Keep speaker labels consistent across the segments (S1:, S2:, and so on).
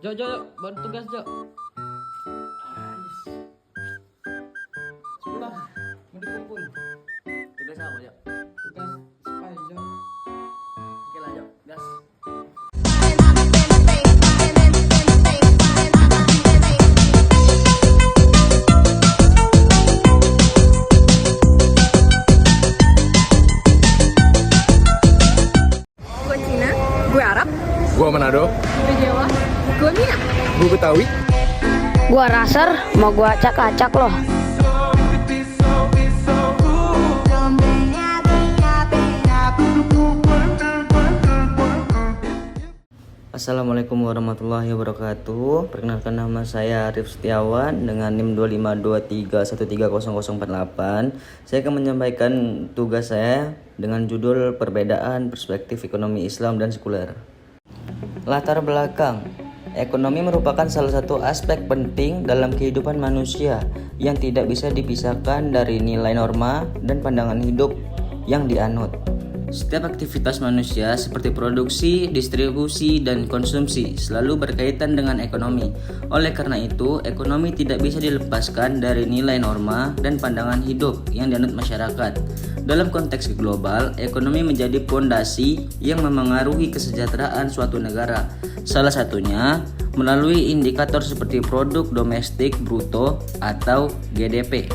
S1: Jok, Jok, bantu tugas, Jok.
S2: Sekolah mau dikumpul.
S1: Tugas apa, Jok?
S2: Tugas spy Jok.
S1: Oke lah, Jok. Gas.
S3: Gue Cina, gue Arab,
S4: Gua Manado,
S3: gue Jawa, gue Mina.
S4: gua Betawi.
S5: Gua raser, mau gua acak-acak loh.
S6: Assalamualaikum warahmatullahi wabarakatuh. Perkenalkan, nama saya Arif Setiawan dengan NIM 2523130048. Saya akan menyampaikan tugas saya dengan judul Perbedaan Perspektif Ekonomi Islam dan Sekuler. Latar belakang. Ekonomi merupakan salah satu aspek penting dalam kehidupan manusia yang tidak bisa dipisahkan dari nilai norma dan pandangan hidup yang dianut. Setiap aktivitas manusia seperti produksi, distribusi, dan konsumsi selalu berkaitan dengan ekonomi. Oleh karena itu, ekonomi tidak bisa dilepaskan dari nilai norma dan pandangan hidup yang dianut masyarakat. Dalam konteks global, ekonomi menjadi fondasi yang memengaruhi kesejahteraan suatu negara. Salah satunya melalui indikator seperti produk domestik bruto atau GDP.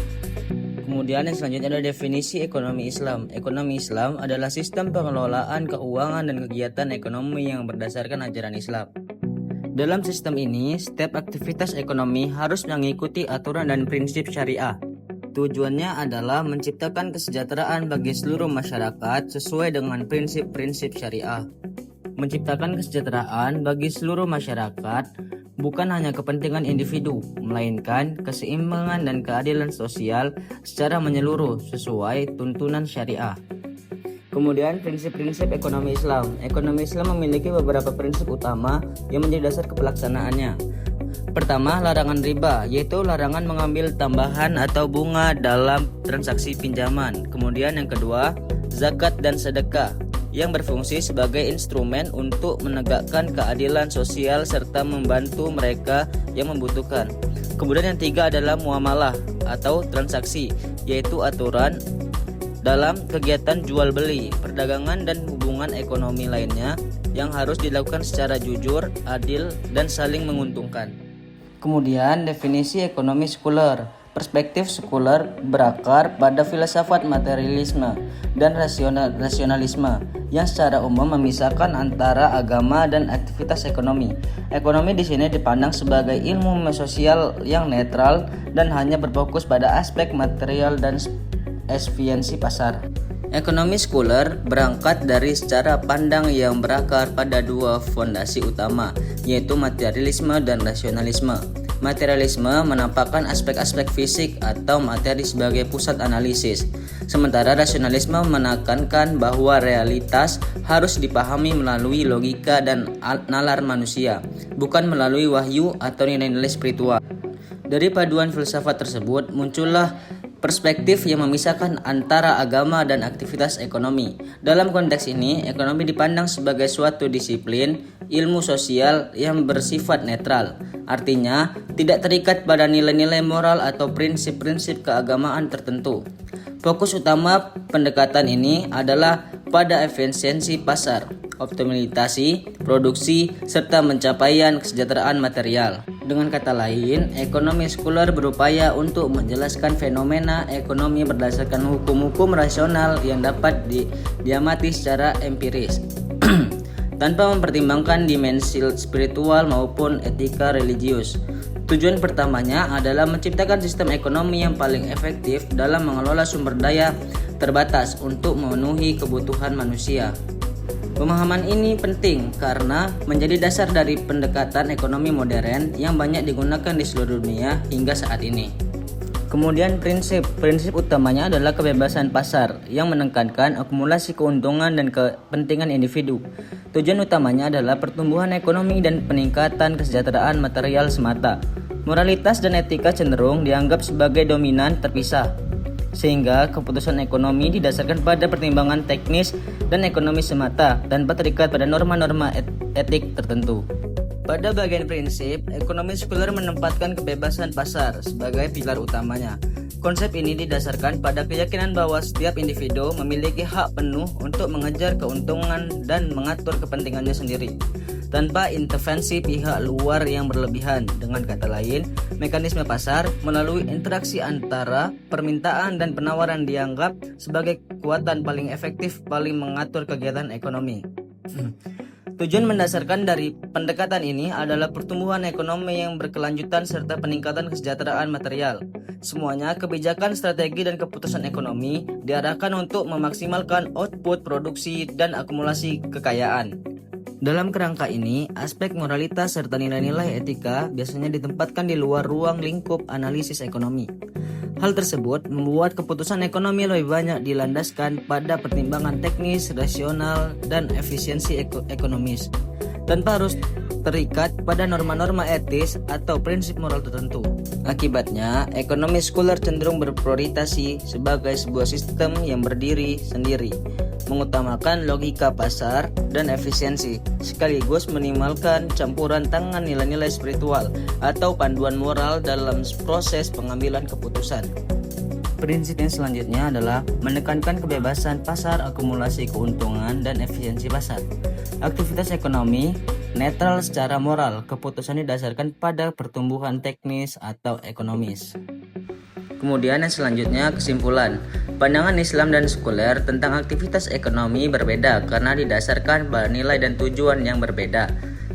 S6: Kemudian yang selanjutnya adalah definisi ekonomi Islam. Ekonomi Islam adalah sistem pengelolaan keuangan dan kegiatan ekonomi yang berdasarkan ajaran Islam. Dalam sistem ini, setiap aktivitas ekonomi harus mengikuti aturan dan prinsip syariah. Tujuannya adalah menciptakan kesejahteraan bagi seluruh masyarakat sesuai dengan prinsip-prinsip syariah. Menciptakan kesejahteraan bagi seluruh masyarakat bukan hanya kepentingan individu, melainkan keseimbangan dan keadilan sosial secara menyeluruh sesuai tuntunan syariah. Kemudian prinsip-prinsip ekonomi Islam. Ekonomi Islam memiliki beberapa prinsip utama yang menjadi dasar kepelaksanaannya. Pertama, larangan riba, yaitu larangan mengambil tambahan atau bunga dalam transaksi pinjaman. Kemudian yang kedua, zakat dan sedekah, yang berfungsi sebagai instrumen untuk menegakkan keadilan sosial serta membantu mereka yang membutuhkan. Kemudian yang tiga adalah muamalah atau transaksi, yaitu aturan dalam kegiatan jual beli, perdagangan dan hubungan ekonomi lainnya yang harus dilakukan secara jujur, adil, dan saling menguntungkan. Kemudian definisi ekonomi sekuler. Perspektif sekuler berakar pada filsafat materialisme dan rasionalisme yang secara umum memisahkan antara agama dan aktivitas ekonomi. Ekonomi di sini dipandang sebagai ilmu sosial yang netral dan hanya berfokus pada aspek material dan efisiensi pasar. Ekonomi sekuler berangkat dari cara pandang yang berakar pada dua fondasi utama, yaitu materialisme dan rasionalisme. Materialisme menampakkan aspek-aspek fisik atau materi sebagai pusat analisis, sementara rasionalisme menekankan bahwa realitas harus dipahami melalui logika dan nalar manusia, bukan melalui wahyu atau nilai-nilai spiritual. Dari paduan filsafat tersebut muncullah perspektif yang memisahkan antara agama dan aktivitas ekonomi. Dalam konteks ini, ekonomi dipandang sebagai suatu disiplin ilmu sosial yang bersifat netral. Artinya, tidak terikat pada nilai-nilai moral atau prinsip-prinsip keagamaan tertentu. Fokus utama pendekatan ini adalah pada efisiensi pasar, optimalisasi produksi, serta pencapaian kesejahteraan material. Dengan kata lain, ekonomi sekuler berupaya untuk menjelaskan fenomena ekonomi berdasarkan hukum-hukum rasional yang dapat diamati secara empiris, tanpa mempertimbangkan dimensi spiritual maupun etika religius. Tujuan pertamanya adalah menciptakan sistem ekonomi yang paling efektif dalam mengelola sumber daya terbatas untuk memenuhi kebutuhan manusia. Pemahaman ini penting karena menjadi dasar dari pendekatan ekonomi modern yang banyak digunakan di seluruh dunia hingga saat ini. Kemudian prinsip utamanya adalah kebebasan pasar yang menekankan akumulasi keuntungan dan kepentingan individu. Tujuan utamanya adalah pertumbuhan ekonomi dan peningkatan kesejahteraan material semata. Moralitas dan etika cenderung dianggap sebagai dominan terpisah, sehingga keputusan ekonomi didasarkan pada pertimbangan teknis dan ekonomi semata tanpa terikat pada norma-norma etik tertentu. Pada bagian prinsip, ekonomi sekuler menempatkan kebebasan pasar sebagai pilar utamanya. Konsep ini didasarkan pada keyakinan bahwa setiap individu memiliki hak penuh untuk mengejar keuntungan dan mengatur kepentingannya sendiri, tanpa intervensi pihak luar yang berlebihan. Dengan kata lain, mekanisme pasar melalui interaksi antara permintaan dan penawaran dianggap sebagai kekuatan paling efektif paling mengatur kegiatan ekonomi. Tujuan mendasarkan dari pendekatan ini adalah pertumbuhan ekonomi yang berkelanjutan serta peningkatan kesejahteraan material. Semuanya, kebijakan, strategi, dan keputusan ekonomi diarahkan untuk memaksimalkan output produksi dan akumulasi kekayaan. Dalam kerangka ini, aspek moralitas serta nilai-nilai etika biasanya ditempatkan di luar ruang lingkup analisis ekonomi. Hal tersebut membuat keputusan ekonomi lebih banyak dilandaskan pada pertimbangan teknis, rasional, dan efisiensi ekonomis, tanpa harus terikat pada norma-norma etis atau prinsip moral tertentu. Akibatnya, ekonomi sekuler cenderung berorientasi sebagai sebuah sistem yang berdiri sendiri, mengutamakan logika pasar dan efisiensi, sekaligus minimalkan campuran tangan nilai-nilai spiritual atau panduan moral dalam proses pengambilan keputusan. Prinsip yang selanjutnya adalah menekankan kebebasan pasar, akumulasi keuntungan, dan efisiensi pasar. Aktivitas ekonomi netral secara moral, keputusan didasarkan pada pertumbuhan teknis atau ekonomis. Kemudian yang selanjutnya, kesimpulan. Pandangan Islam dan sekuler tentang aktivitas ekonomi berbeda karena didasarkan pada nilai dan tujuan yang berbeda.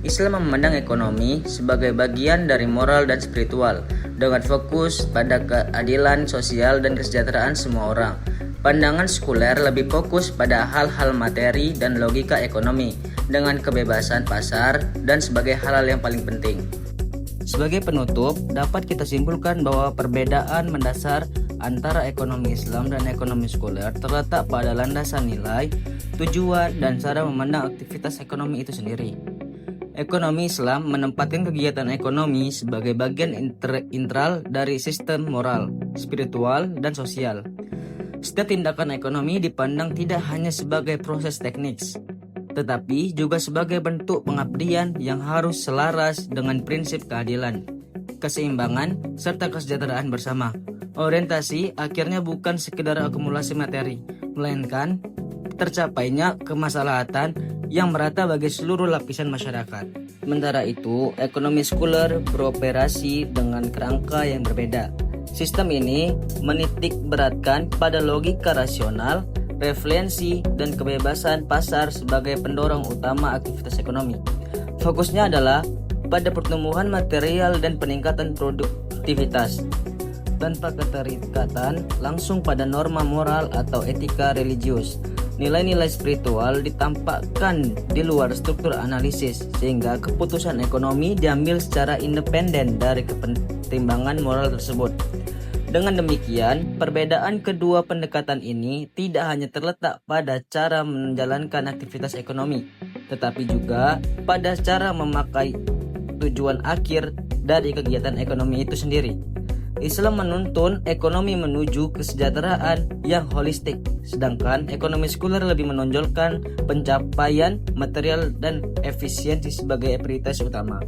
S6: Islam memandang ekonomi sebagai bagian dari moral dan spiritual, dengan fokus pada keadilan sosial dan kesejahteraan semua orang. Pandangan sekuler lebih fokus pada hal-hal materi dan logika ekonomi, dengan kebebasan pasar dan sebagai hal-hal yang paling penting. Sebagai penutup, dapat kita simpulkan bahwa perbedaan mendasar antara ekonomi Islam dan ekonomi sekuler terletak pada landasan nilai, tujuan, dan cara memandang aktivitas ekonomi itu sendiri. Ekonomi Islam menempatkan kegiatan ekonomi sebagai bagian integral dari sistem moral, spiritual, dan sosial. Setiap tindakan ekonomi dipandang tidak hanya sebagai proses teknis, tetapi juga sebagai bentuk pengabdian yang harus selaras dengan prinsip keadilan, keseimbangan, serta kesejahteraan bersama. Orientasi akhirnya bukan sekedar akumulasi materi, melainkan tercapainya kemaslahatan yang merata bagi seluruh lapisan masyarakat. Sementara itu, ekonomi sekuler beroperasi dengan kerangka yang berbeda. Sistem ini menitik beratkan pada logika rasional, refleksi, dan kebebasan pasar sebagai pendorong utama aktivitas ekonomi. Fokusnya adalah pada pertumbuhan material dan peningkatan produktivitas, tanpa keterikatan langsung pada norma moral atau etika religius. Nilai-nilai spiritual ditampakkan di luar struktur analisis, sehingga keputusan ekonomi diambil secara independen dari pertimbangan moral tersebut. Dengan demikian, perbedaan kedua pendekatan ini tidak hanya terletak pada cara menjalankan aktivitas ekonomi, tetapi juga pada cara memakai tujuan akhir dari kegiatan ekonomi itu sendiri. Islam menuntun ekonomi menuju kesejahteraan yang holistik, sedangkan ekonomi sekuler lebih menonjolkan pencapaian material dan efisiensi sebagai prioritas utama.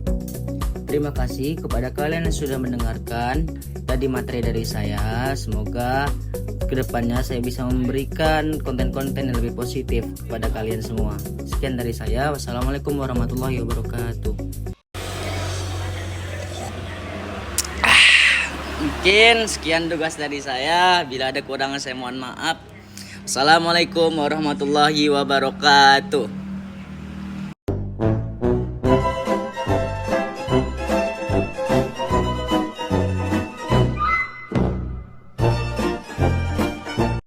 S6: Terima kasih kepada kalian yang sudah mendengarkan tadi materi dari saya. Semoga kedepannya saya bisa memberikan konten-konten yang lebih positif kepada kalian semua. Sekian dari saya. Wassalamualaikum warahmatullahi wabarakatuh. Mungkin sekian tugas dari saya. Bila ada kekurangan saya mohon maaf. Assalamualaikum warahmatullahi wabarakatuh.